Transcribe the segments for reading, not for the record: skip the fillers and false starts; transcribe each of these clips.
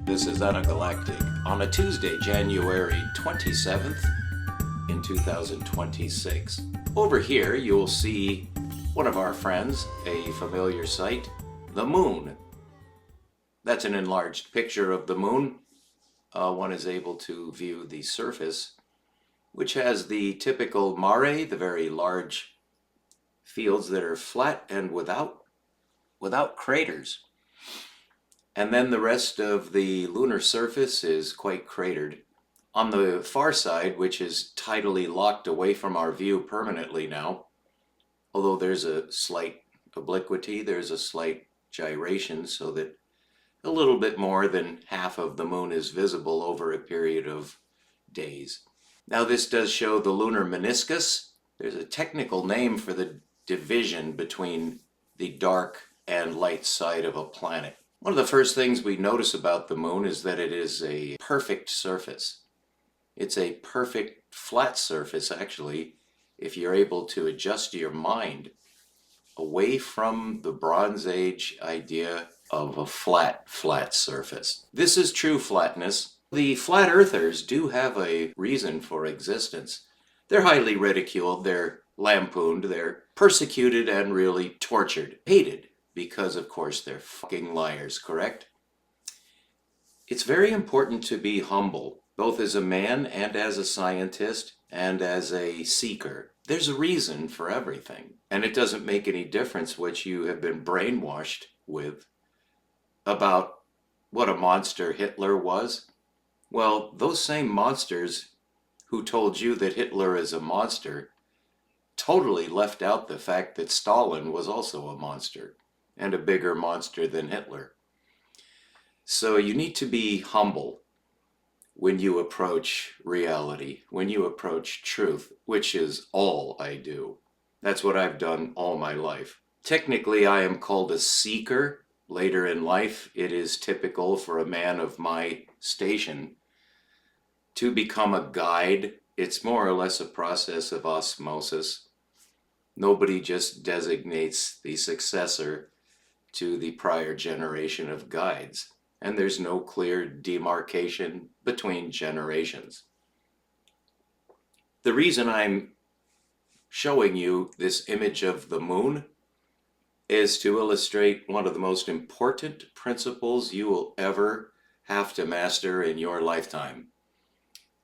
This is Anagalactic on a Tuesday, January 27th in 2026. Over here you will see one of our friends, a familiar sight, the moon. That's an enlarged picture of the moon. One is able to view the surface, which has the typical mare, the very large fields that are flat and without craters. And then the rest of the lunar surface is quite cratered. On the far side, which is tidally locked away from our view permanently now, although there's a slight obliquity, there's a slight gyration so that a little bit more than half of the moon is visible over a period of days. Now this does show the lunar meniscus. There's a technical name for the division between the dark and light side of a planet. One of the first things we notice about the moon is that it is a perfect surface. It's a perfect flat surface, actually, if you're able to adjust your mind away from the Bronze Age idea of a flat surface. This is true flatness. The flat earthers do have a reason for existence. They're highly ridiculed, they're lampooned, they're persecuted and really tortured, hated. Because, of course, they're fucking liars, correct? It's very important to be humble, both as a man and as a scientist and as a seeker. There's a reason for everything. And it doesn't make any difference what you have been brainwashed with about what a monster Hitler was. Well, those same monsters who told you that Hitler is a monster totally left out the fact that Stalin was also a monster. And a bigger monster than Hitler. So you need to be humble when you approach reality, when you approach truth, which is all I do. That's what I've done all my life. Technically, I am called a seeker. Later in life, it is typical for a man of my station to become a guide. It's more or less a process of osmosis. Nobody just designates the successor to the prior generation of guides, and there's no clear demarcation between generations. The reason I'm showing you this image of the moon is to illustrate one of the most important principles you will ever have to master in your lifetime,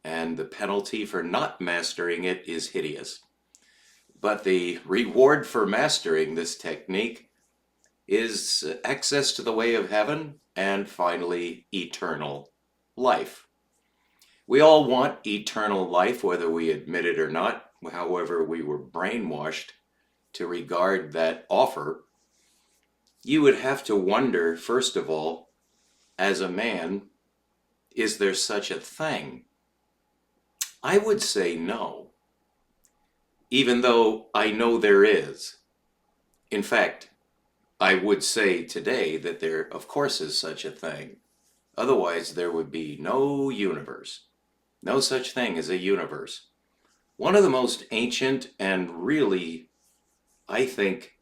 and the penalty for not mastering it is hideous. But the reward for mastering this technique is access to the way of heaven and finally eternal life. We all want eternal life, whether we admit it or not. However, we were brainwashed to regard that offer. You would have to wonder, first of all, as a man, is there such a thing? I would say no, even though I know there is. In fact, I would say today that there, of course, is such a thing. Otherwise, there would be no universe. No such thing as a universe. One of the most ancient and really, I think,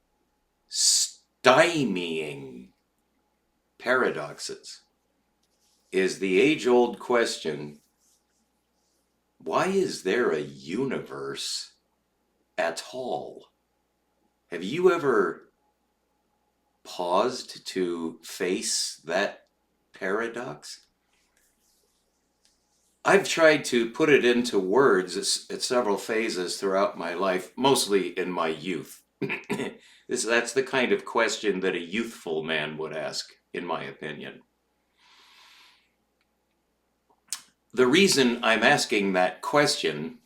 stymieing paradoxes is the age-old question, why is there a universe at all? Have you ever paused to face that paradox? I've tried to put it into words at several phases throughout my life, mostly in my youth. That's the kind of question that a youthful man would ask, in my opinion. The reason I'm asking that question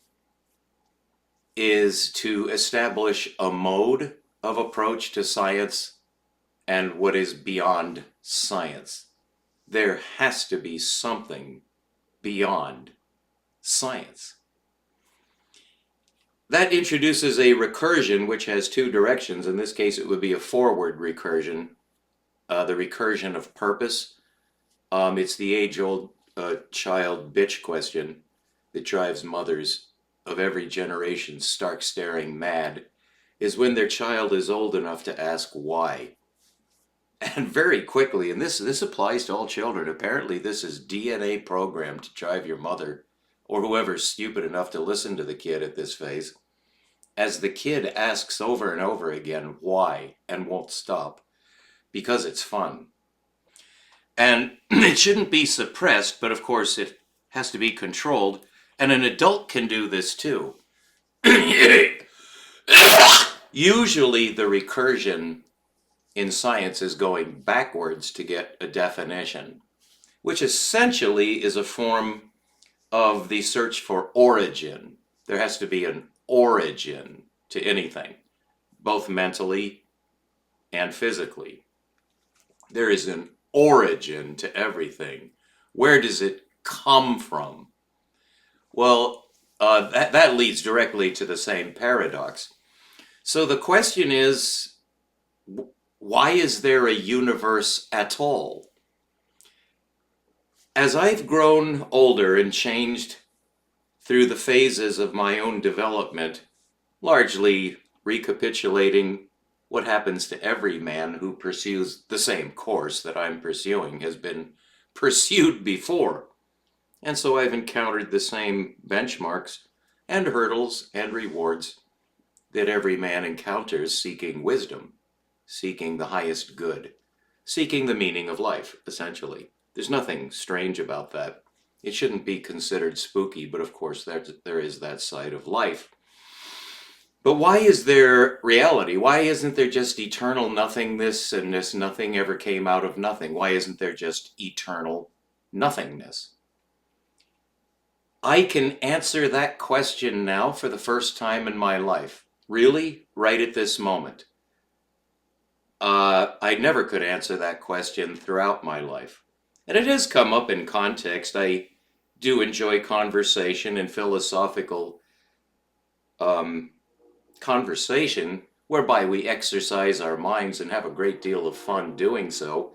is to establish a mode of approach to science and what is beyond science. There has to be something beyond science. That introduces a recursion which has two directions. In this case, it would be a forward recursion, the recursion of purpose. It's the age-old child bitch question that drives mothers of every generation stark staring mad, is when their child is old enough to ask why. And very quickly, and this applies to all children. Apparently, this is DNA programmed to drive your mother or whoever's stupid enough to listen to the kid at this phase. As the kid asks over and over again why and won't stop because it's fun. And it shouldn't be suppressed, but of course it has to be controlled. And an adult can do this too. Usually the recursion in science is going backwards to get a definition, which essentially is a form of the search for origin. There has to be an origin to anything, both mentally and physically. There is an origin to everything. Where does it come from? Well, that leads directly to the same paradox. So the question is, why is there a universe at all? As I've grown older and changed through the phases of my own development, largely recapitulating what happens to every man who pursues the same course that I'm pursuing has been pursued before. And so I've encountered the same benchmarks and hurdles and rewards that every man encounters seeking wisdom, seeking the highest good, seeking the meaning of life, essentially. There's nothing strange about that. It shouldn't be considered spooky, but of course there is that side of life. But why is there reality? Why isn't there just eternal nothingness, and this nothing ever came out of nothing? Why isn't there just eternal nothingness? I can answer that question now for the first time in my life. Really? Right at this moment. I never could answer that question throughout my life. And it has come up in context. I do enjoy conversation and philosophical conversation whereby we exercise our minds and have a great deal of fun doing so,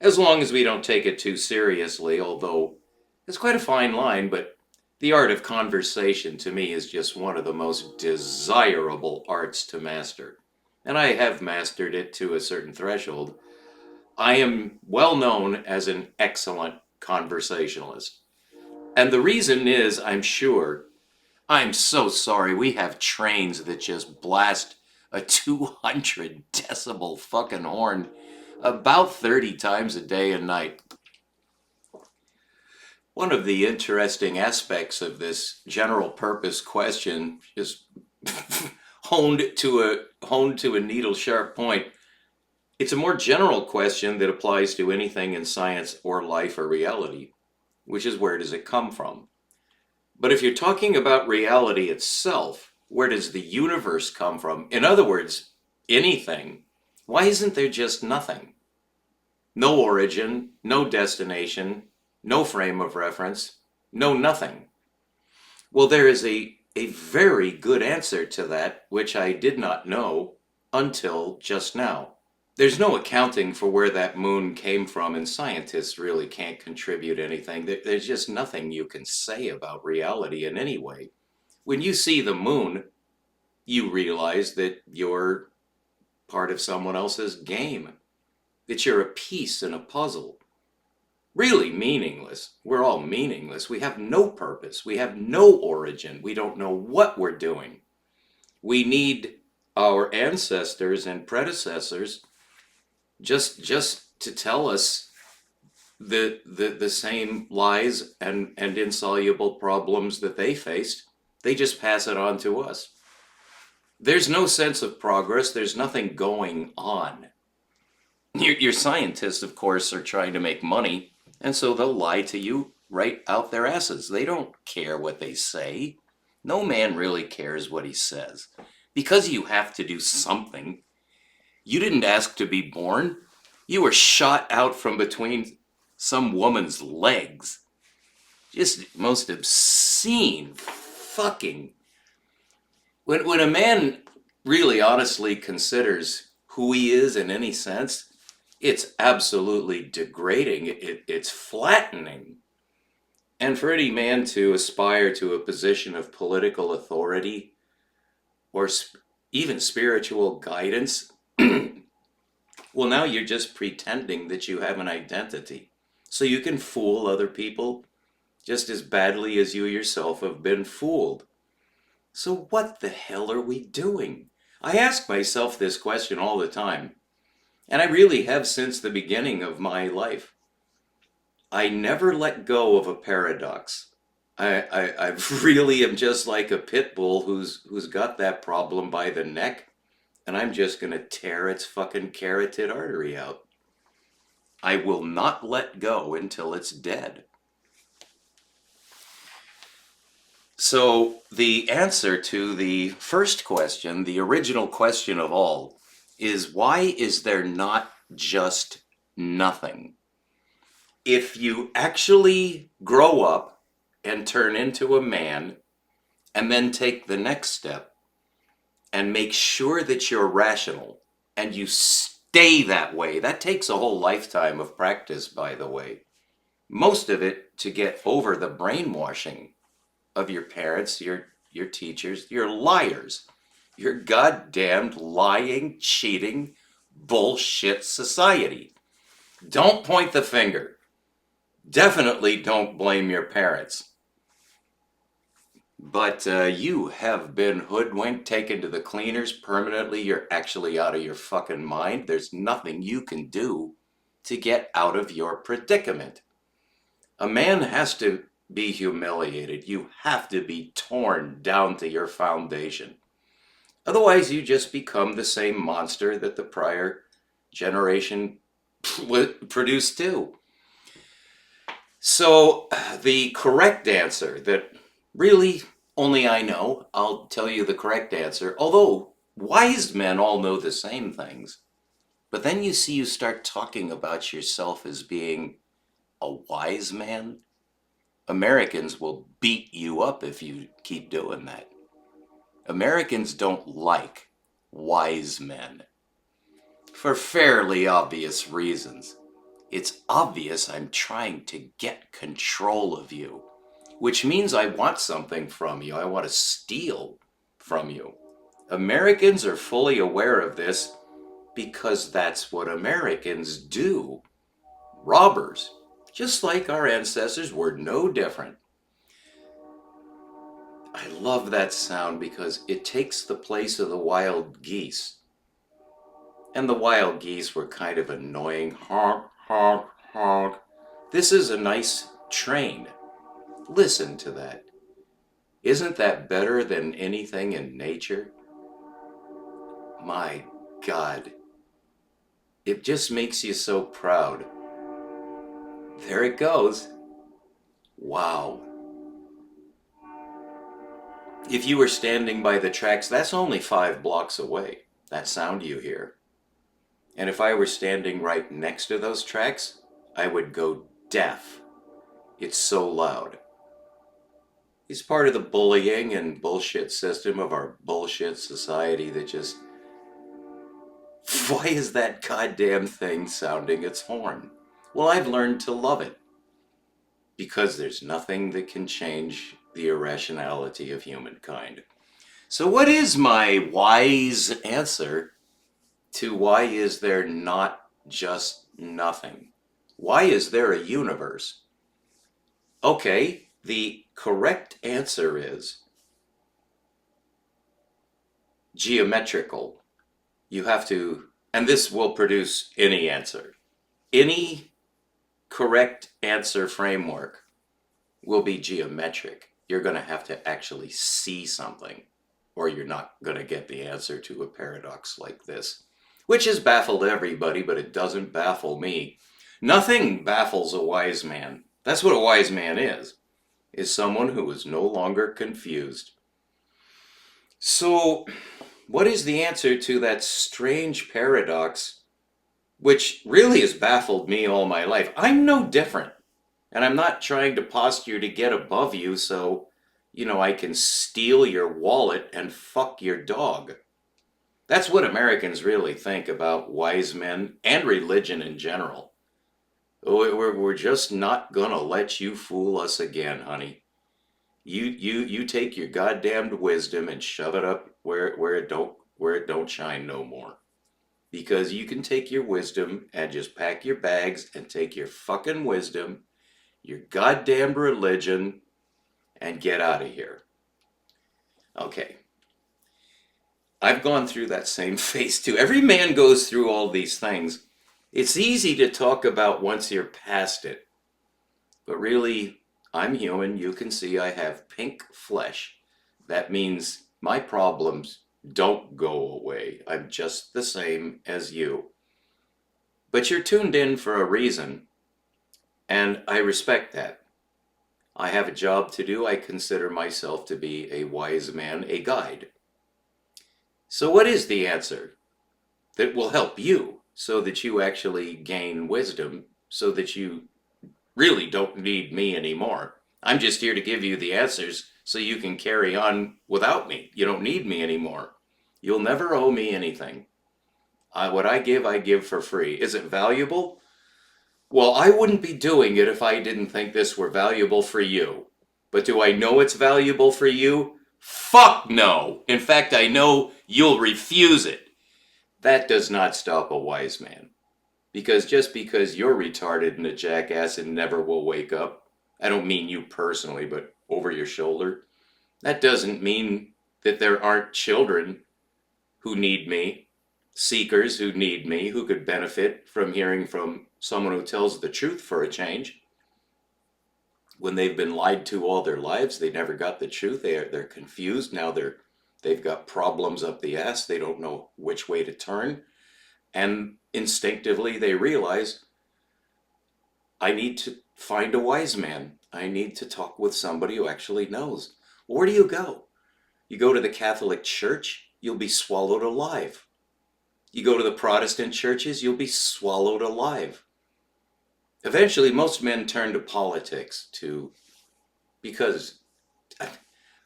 as long as we don't take it too seriously, although it's quite a fine line. But the art of conversation to me is just one of the most desirable arts to master. And I have mastered it to a certain threshold. I am well known as an excellent conversationalist. And the reason is, I'm so sorry, we have trains that just blast a 200 decibel fucking horn about 30 times a day and night. One of the interesting aspects of this general purpose question is honed to a needle sharp point. It's a more general question that applies to anything in science or life or reality, which is, where does it come from? But if you're talking about reality itself, where does the universe come from? In other words, anything. Why isn't there just nothing? No origin, no destination, no frame of reference, no nothing. Well, there is a very good answer to that, which I did not know until just now. There's no accounting for where that moon came from, and scientists really can't contribute anything. There's just nothing you can say about reality in any way. When you see the moon, you realize that you're part of someone else's game, that you're a piece in a puzzle. Really meaningless. We're all meaningless. We have no purpose. We have no origin. We don't know what we're doing. We need our ancestors and predecessors just to tell us the same lies and insoluble problems that they faced. They just pass it on to us. There's no sense of progress. There's nothing going on. Your scientists, of course, are trying to make money, and so they'll lie to you right out their asses. They don't care what they say. No man really cares what he says. Because you have to do something. You didn't ask to be born. You were shot out from between some woman's legs. Just most obscene fucking... When a man really honestly considers who he is in any sense, it's absolutely degrading. It's flattening. And for any man to aspire to a position of political authority or even spiritual guidance, Well, now you're just pretending that you have an identity. So you can fool other people just as badly as you yourself have been fooled. So what the hell are we doing? I ask myself this question all the time, and I really have since the beginning of my life. I never let go of a paradox. I really am just like a pit bull who's got that problem by the neck, and I'm just gonna tear its fucking carotid artery out. I will not let go until it's dead. So the answer to the first question, the original question of all, is why is there not just nothing? If you actually grow up and turn into a man and then take the next step and make sure that you're rational and you stay that way, that takes a whole lifetime of practice, by the way. Most of it to get over the brainwashing of your parents, your teachers, your liars, your goddamned lying, cheating, bullshit society. Don't point the finger. Definitely don't blame your parents. But you have been hoodwinked, taken to the cleaners permanently. You're actually out of your fucking mind. There's nothing you can do to get out of your predicament. A man has to be humiliated. You have to be torn down to your foundation. Otherwise, you just become the same monster that the prior generation produced too. So, the correct answer that really only I know, I'll tell you the correct answer, although wise men all know the same things. But then you start talking about yourself as being a wise man. Americans will beat you up if you keep doing that. Americans don't like wise men for fairly obvious reasons. It's obvious I'm trying to get control of you, which means I want something from you. I want to steal from you. Americans are fully aware of this because that's what Americans do. Robbers, just like our ancestors, were no different. I love that sound because it takes the place of the wild geese. And the wild geese were kind of annoying. Honk, honk, honk. This is a nice train. Listen to that. Isn't that better than anything in nature? My God. It just makes you so proud. There it goes. Wow. If you were standing by the tracks, that's only 5 blocks away. That sound you hear. And if I were standing right next to those tracks, I would go deaf. It's so loud. It's part of the bullying and bullshit system of our bullshit society that just... Why is that goddamn thing sounding its horn? Well, I've learned to love it. Because there's nothing that can change the irrationality of humankind. So what is my wise answer to why is there not just nothing? Why is there a universe? Okay, the correct answer is geometrical. You have to, and this will produce any answer. Any correct answer framework will be geometric. You're going to have to actually see something, or you're not going to get the answer to a paradox like this, which has baffled everybody, but it doesn't baffle me. Nothing baffles a wise man. That's what a wise man is someone who is no longer confused. So, what is the answer to that strange paradox, which really has baffled me all my life? I'm no different. And I'm not trying to posture to get above you so, I can steal your wallet and fuck your dog. That's what Americans really think about wise men and religion in general. We're just not gonna let you fool us again, honey. You take your goddamned wisdom and shove it up where it don't shine no more. because you can take your wisdom and just pack your bags and take your fucking wisdom, your goddamn religion, and get out of here. Okay. I've gone through that same phase too. Every man goes through all these things. It's easy to talk about once you're past it, but really, I'm human. You can see I have pink flesh. That means my problems don't go away. I'm just the same as you. But you're tuned in for a reason, and I respect that. I have a job to do. I consider myself to be a wise man, a guide. So, what is the answer that will help you so that you actually gain wisdom, so that you really don't need me anymore? I'm just here to give you the answers so you can carry on without me. You don't need me anymore. You'll never owe me anything. What I give for free. Is it valuable? Well, I wouldn't be doing it if I didn't think this were valuable for you. But do I know it's valuable for you? Fuck no. In fact, I know you'll refuse it. That does not stop a wise man. Because just because you're retarded and a jackass and never will wake up, I don't mean you personally, but over your shoulder, that doesn't mean that there aren't children who need me, seekers who need me, who could benefit from hearing from someone who tells the truth for a change. When they've been lied to all their lives, they never got the truth. They're confused. Now they've got problems up the ass. They don't know which way to turn. And instinctively they realize, I need to find a wise man. I need to talk with somebody who actually knows. Where do you go? You go to the Catholic Church, you'll be swallowed alive. You go to the Protestant churches, you'll be swallowed alive. Eventually, most men turn to politics because,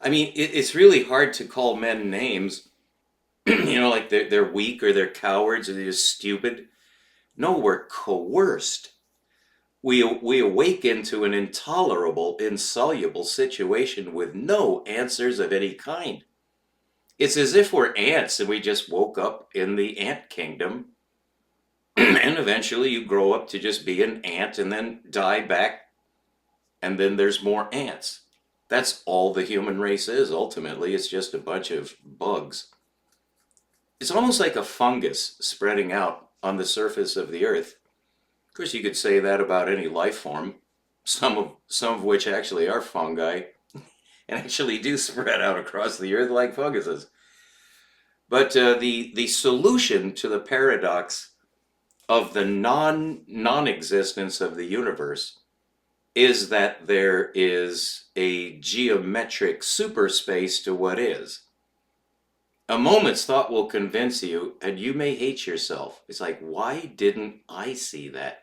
I mean, it's really hard to call men names, like they're weak or they're cowards or they're just stupid. No, we're coerced. We awaken to an intolerable, insoluble situation with no answers of any kind. It's as if we're ants and we just woke up in the ant kingdom. And eventually you grow up to just be an ant and then die back. And then there's more ants. That's all the human race is, ultimately. It's just a bunch of bugs. It's almost like a fungus spreading out on the surface of the earth. Of course, you could say that about any life form, some of which actually are fungi and actually do spread out across the earth like funguses. But the solution to the paradox of the non-existence of the universe is that there is a geometric superspace to what is. A moment's thought will convince you, and you may hate yourself. It's like, why didn't I see that?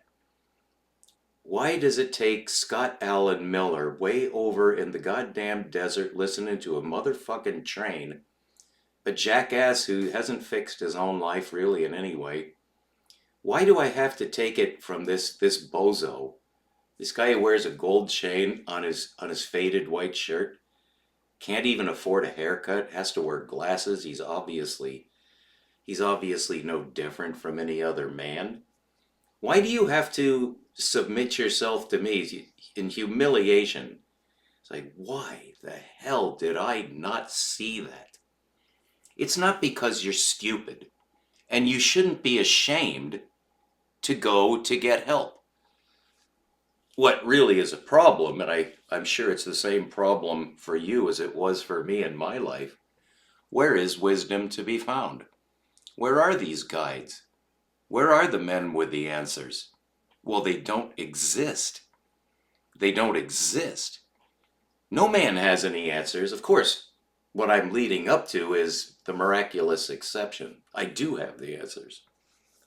Why does it take Scott Allen Miller way over in the goddamn desert listening to a motherfucking train, a jackass who hasn't fixed his own life really in any way? Why do I have to take it from this bozo? This guy who wears a gold chain on his faded white shirt, can't even afford a haircut, has to wear glasses. He's obviously no different from any other man. Why do you have to submit yourself to me in humiliation? It's like, why the hell did I not see that? It's not because you're stupid, and you shouldn't be ashamed to go to get help. What really is a problem, and I'm sure it's the same problem for you as it was for me in my life, where is wisdom to be found? Where are these guides? Where are the men with the answers? Well, they don't exist. They don't exist. No man has any answers. Of course, what I'm leading up to is the miraculous exception. I do have the answers.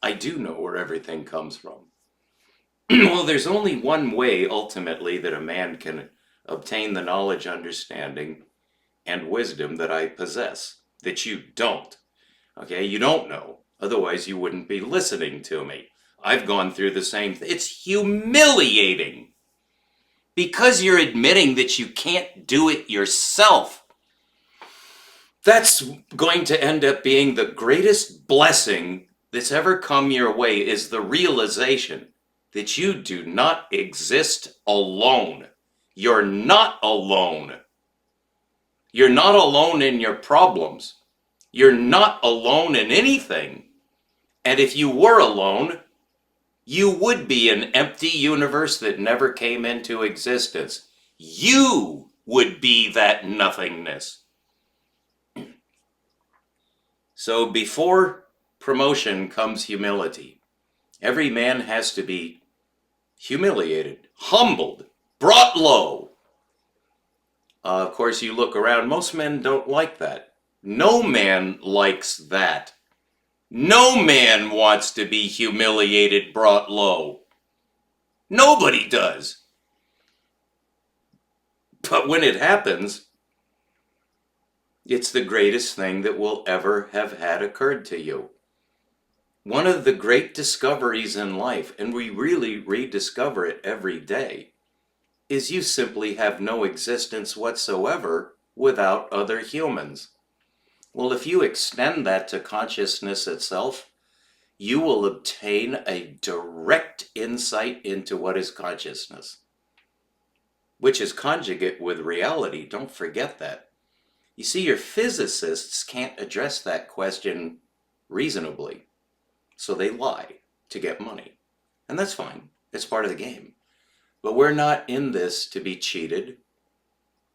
I do know where everything comes from. Well, there's only one way, ultimately, that a man can obtain the knowledge, understanding, and wisdom that I possess, that you don't. Okay, you don't know. Otherwise, you wouldn't be listening to me. I've gone through the same thing. It's humiliating. Because you're admitting that you can't do it yourself. That's going to end up being the greatest blessing that's ever come your way is the realization that you do not exist alone. You're not alone. You're not alone in your problems. You're not alone in anything. And if you were alone, you would be an empty universe that never came into existence. You would be that nothingness. So before promotion comes humility. Every man has to be humiliated, humbled, brought low. Of course, you look around, most men don't like that. No man likes that. No man wants to be humiliated, brought low. Nobody does. But when it happens, it's the greatest thing that will ever have had occurred to you. One of the great discoveries in life, and we really rediscover it every day, is you simply have no existence whatsoever without other humans. Well, if you extend that to consciousness itself, you will obtain a direct insight into what is consciousness, which is conjugate with reality. Don't forget that. You see, your physicists can't address that question reasonably, so they lie to get money. And that's fine. It's part of the game. But we're not in this to be cheated.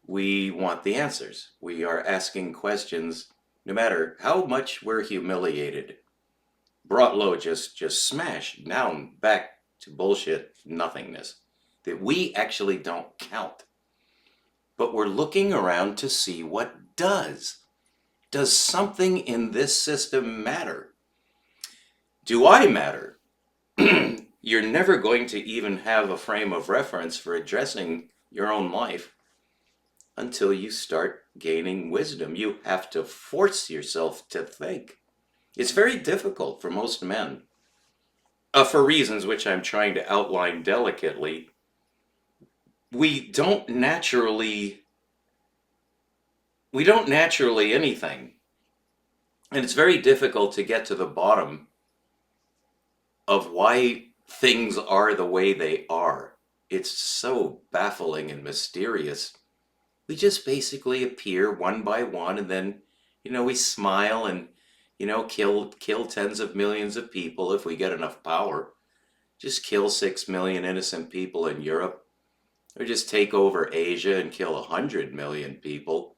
We want the answers. We are asking questions no matter how much we're humiliated. Brought low, just smashed down back to bullshit nothingness. That we actually don't count. But we're looking around to see what does. Does something in this system matter? Do I matter? You're never going to even have a frame of reference for addressing your own life until you start gaining wisdom. You have to force yourself to think. It's very difficult for most men, for reasons which I'm trying to outline delicately. We don't naturally anything. And it's very difficult to get to the bottom of why things are the way they are. It's so baffling and mysterious. We just basically appear one by one, and then, we smile and, kill tens of millions of people if we get enough power. Just kill 6 million innocent people in Europe. Or just take over Asia and kill 100 million people.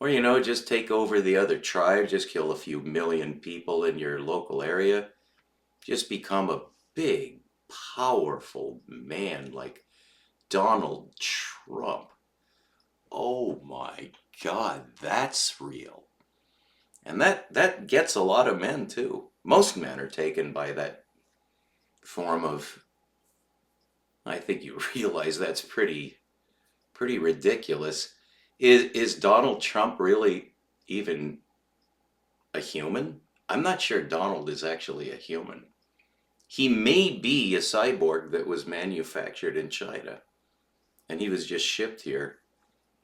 Or, just take over the other tribe, just kill a few million people in your local area. Just become a big, powerful man like Donald Trump. Oh my God, that's real. And that gets a lot of men too. Most men are taken by that form of, I think you realize that's pretty ridiculous. Is Donald Trump really even a human? I'm not sure Donald is actually a human. He may be a cyborg that was manufactured in China, and he was just shipped here,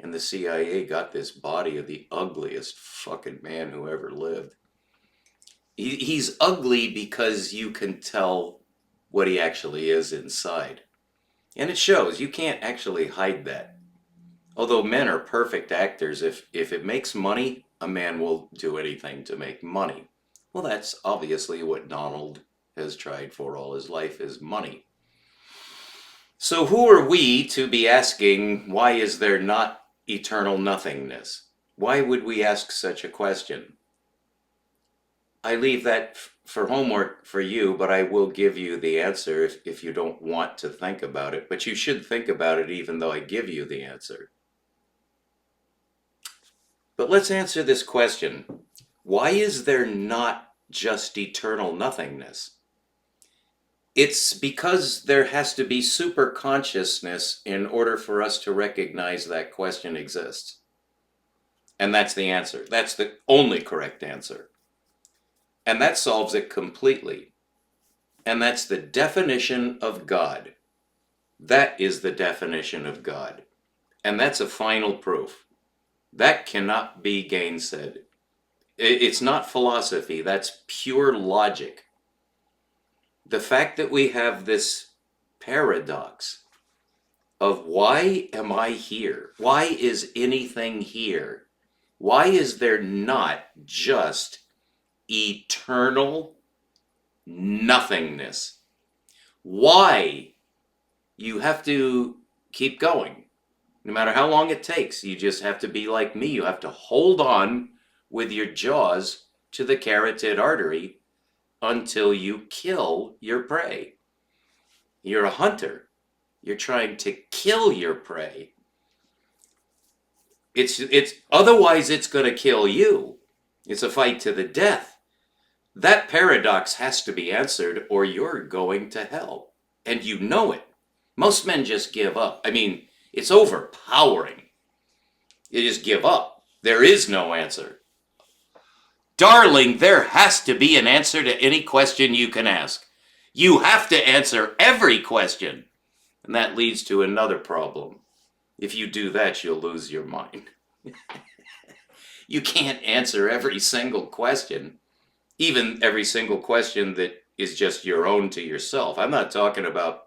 and the CIA got this body of the ugliest fucking man who ever lived. He's ugly because you can tell what he actually is inside. And it shows. You can't actually hide that. Although men are perfect actors, if it makes money, a man will do anything to make money. Well, that's obviously what Donald has tried for all his life, is money. So who are we to be asking, why is there not eternal nothingness? Why would we ask such a question? I leave that for homework for you, but I will give you the answer if you don't want to think about it. But you should think about it even though I give you the answer. But let's answer this question. Why is there not just eternal nothingness? It's because there has to be super consciousness in order for us to recognize that question exists. And that's the answer. That's the only correct answer. And that solves it completely. And that's the definition of God. That is the definition of God. And that's a final proof. That cannot be gainsaid. It's not philosophy, that's pure logic. The fact that we have this paradox of why am I here? Why is anything here? Why is there not just eternal nothingness? Why you have to keep going? No matter how long it takes, you just have to be like me. You have to hold on with your jaws to the carotid artery until you kill your prey. You're a hunter. You're trying to kill your prey. It's otherwise it's going to kill you. It's a fight to the death. That paradox has to be answered or you're going to hell. And you know it. Most men just give up. I mean, it's overpowering. You just give up. There is no answer. Darling, there has to be an answer to any question you can ask. You have to answer every question. And that leads to another problem. If you do that, you'll lose your mind. You can't answer every single question, even every single question that is just your own to yourself. I'm not talking about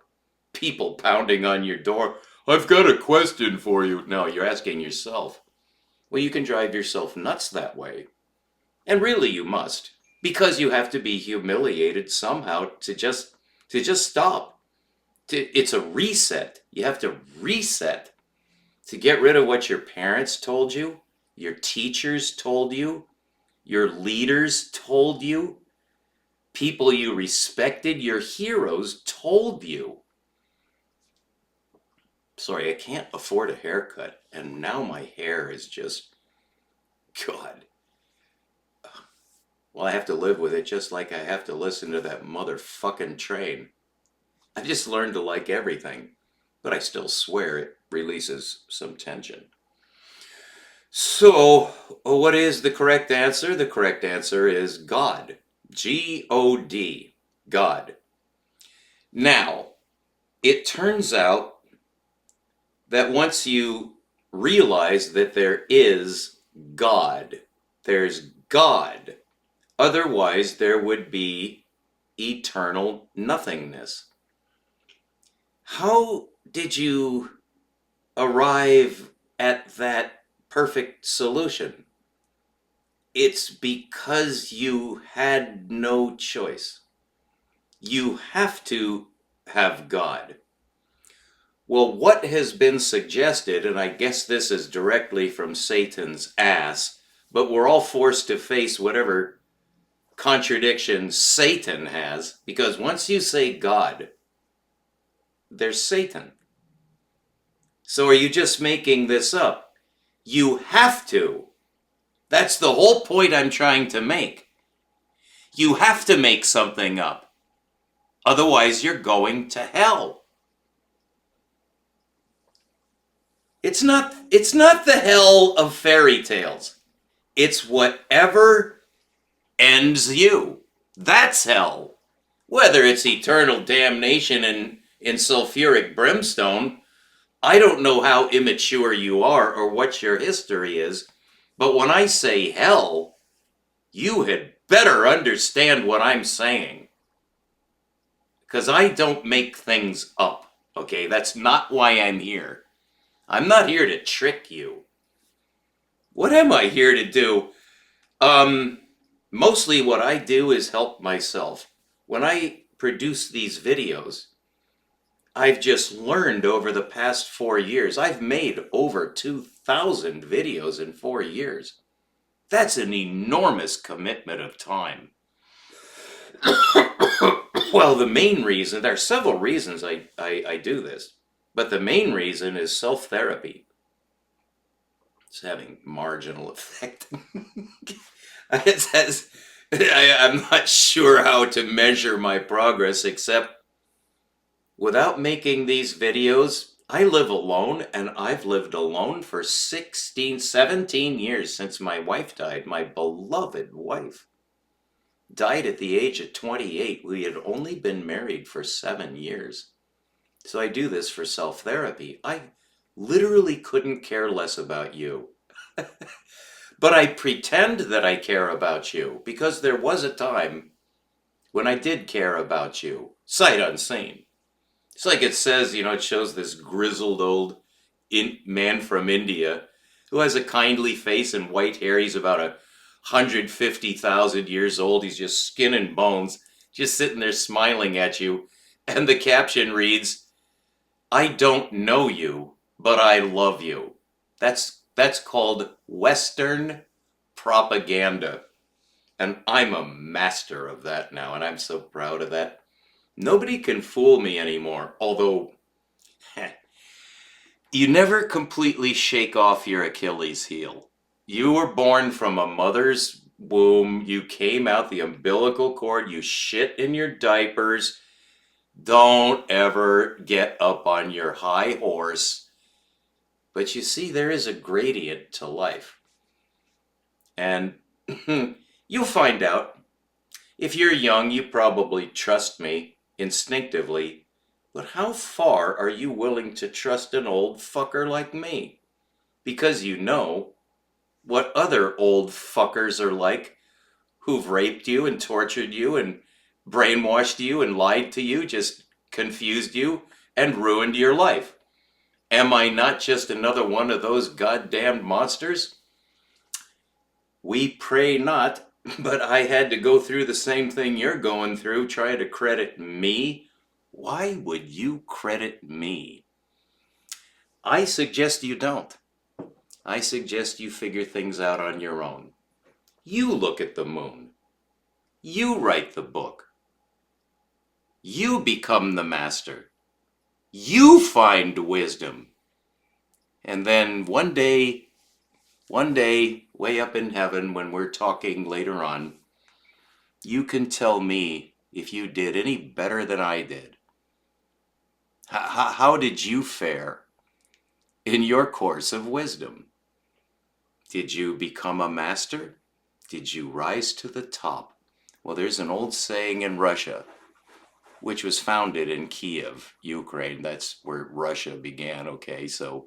people pounding on your door. I've got a question for you. No, you're asking yourself. Well, you can drive yourself nuts that way. And really you must, because you have to be humiliated somehow to just stop. It's a reset. You have to reset to get rid of what your parents told you, your teachers told you, your leaders told you, people you respected, your heroes told you. Sorry, I can't afford a haircut, and now my hair is just, God. Well, I have to live with it just like I have to listen to that motherfucking train. I've just learned to like everything, but I still swear it releases some tension. So, what is the correct answer? The correct answer is God. G-O-D. God. Now, it turns out that once you realize that there is God, there's God. Otherwise, there would be eternal nothingness. How did you arrive at that perfect solution? It's because you had no choice. You have to have God. Well, what has been suggested, and I guess this is directly from Satan's ass, but we're all forced to face whatever contradiction Satan has, because once you say God, there's Satan. So are you just making this up? You have to. That's the whole point I'm trying to make. You have to make something up. Otherwise, you're going to hell. It's not the hell of fairy tales. It's whatever ends you. That's hell. Whether it's eternal damnation in sulfuric brimstone, I don't know how immature you are or what your history is, but when I say hell, you had better understand what I'm saying. Because I don't make things up, okay? That's not why I'm here. I'm not here to trick you. What am I here to do? Mostly what I do is help myself. When I produce these videos, I've just learned over the past 4 years. I've made over 2,000 videos in 4 years. That's an enormous commitment of time. Well, the main reason, there are several reasons I do this, but the main reason is self-therapy. It's having marginal effect. I'm not sure how to measure my progress, except without making these videos, I live alone, and I've lived alone for 17 years since my wife died. My beloved wife died at the age of 28. We had only been married for 7 years. So I do this for self-therapy. I literally couldn't care less about you. But I pretend that I care about you because there was a time when I did care about you, sight unseen. It's like it says, it shows this grizzled old man from India who has a kindly face and white hair. He's about 150,000 years old. He's just skin and bones, just sitting there smiling at you. And the caption reads, I don't know you, but I love you. That's called Western propaganda. And I'm a master of that now, and I'm so proud of that. Nobody can fool me anymore, although you never completely shake off your Achilles heel. You were born from a mother's womb, you came out the umbilical cord, you shit in your diapers. Don't ever get up on your high horse. But you see, there is a gradient to life. And you'll find out. If you're young, you probably trust me instinctively. But how far are you willing to trust an old fucker like me? Because you know what other old fuckers are like who've raped you and tortured you and brainwashed you and lied to you, just confused you and ruined your life. Am I not just another one of those goddamn monsters? We pray not, but I had to go through the same thing you're going through, trying to credit me. Why would you credit me? I suggest you don't. I suggest you figure things out on your own. You look at the moon. You write the book. You become the master. You find wisdom. And then one day, way up in heaven, when we're talking later on, you can tell me if you did any better than I did. How did you fare in your course of wisdom? Did you become a master? Did you rise to the top? Well, there's an old saying in Russia, which was founded in Kiev, Ukraine. That's where Russia began, okay? So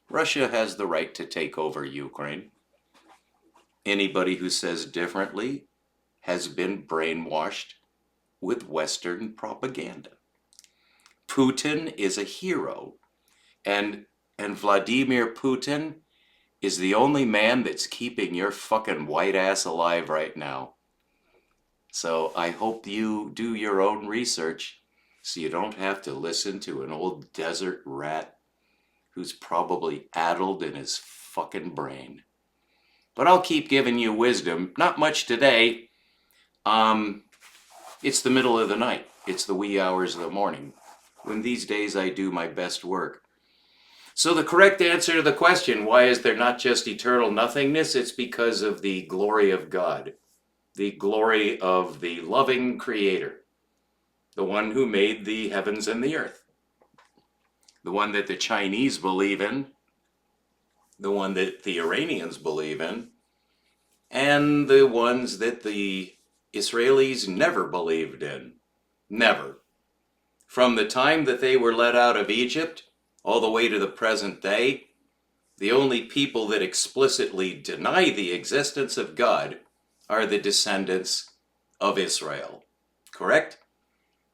Russia has the right to take over Ukraine. Anybody who says differently has been brainwashed with Western propaganda. Putin is a hero, and Vladimir Putin is the only man that's keeping your fucking white ass alive right now. So I hope you do your own research so you don't have to listen to an old desert rat who's probably addled in his fucking brain. But I'll keep giving you wisdom. Not much today. It's the middle of the night. It's the wee hours of the morning, when these days I do my best work. So the correct answer to the question, why is there not just eternal nothingness? It's because of the glory of God, the glory of the loving Creator, the one who made the heavens and the earth, the one that the Chinese believe in, the one that the Iranians believe in, and the ones that the Israelis never believed in. Never. From the time that they were let out of Egypt all the way to the present day, the only people that explicitly deny the existence of God are the descendants of Israel. Correct?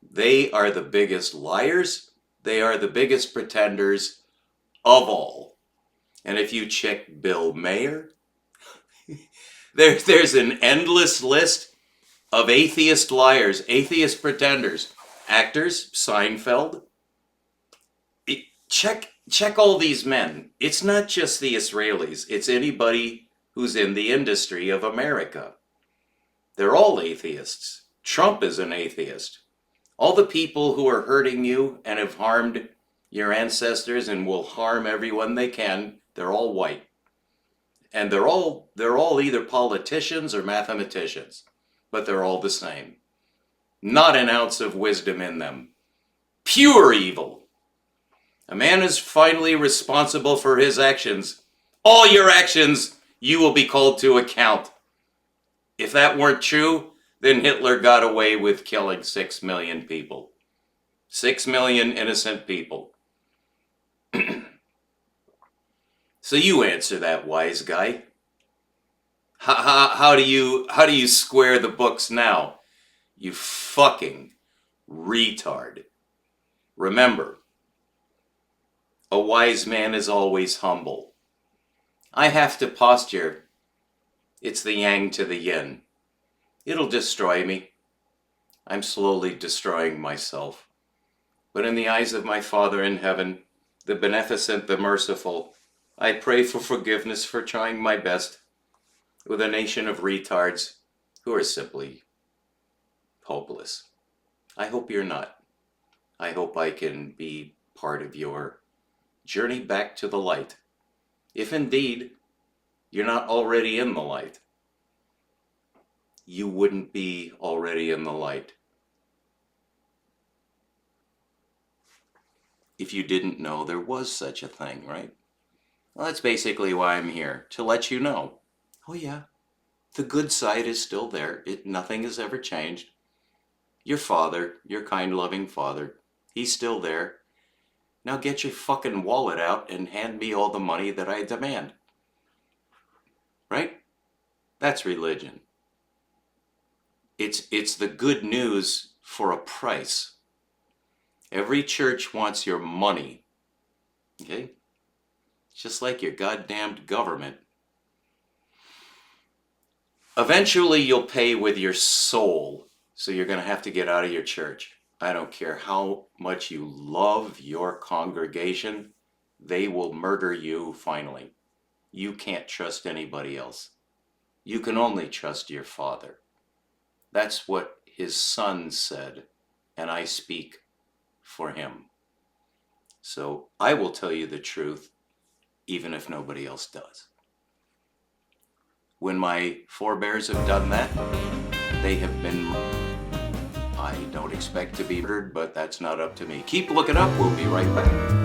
They are the biggest liars. They are the biggest pretenders of all. And if you check Bill Maher, there's an endless list of atheist liars, atheist pretenders, actors, Seinfeld. Check all these men. It's not just the Israelis. It's anybody who's in the industry of America. They're all atheists. Trump is an atheist. All the people who are hurting you and have harmed your ancestors and will harm everyone they can, they're all white. And they're all either politicians or mathematicians, but they're all the same. Not an ounce of wisdom in them. Pure evil. A man is finally responsible for his actions. All your actions, you will be called to account. If that weren't true, then Hitler got away with killing 6 million people. 6 million innocent people. So you answer that, wise guy. How do you square the books now? You fucking retard. Remember, a wise man is always humble. I have to posture. It's the yang to the yin. It'll destroy me. I'm slowly destroying myself. But in the eyes of my Father in heaven, the beneficent, the merciful, I pray for forgiveness for trying my best with a nation of retards who are simply hopeless. I hope you're not. I hope I can be part of your journey back to the light. If indeed you're not already in the light, you wouldn't be already in the light if you didn't know there was such a thing, right? Well, that's basically why I'm here, to let you know. Oh yeah, the good side is still there. Nothing has ever changed. Your father, your kind, loving father, he's still there. Now get your fucking wallet out and hand me all the money that I demand. Right? That's religion. It's the good news for a price. Every church wants your money. Okay? Just like your goddamned government. Eventually you'll pay with your soul, so you're going to have to get out of your church. I don't care how much you love your congregation, they will murder you finally. You can't trust anybody else. You can only trust your Father. That's what his Son said, and I speak for him. So I will tell you the truth, even if nobody else does. When my forebears have done that, they have been, I don't expect to be murdered, but that's not up to me. Keep looking up. We'll be right back.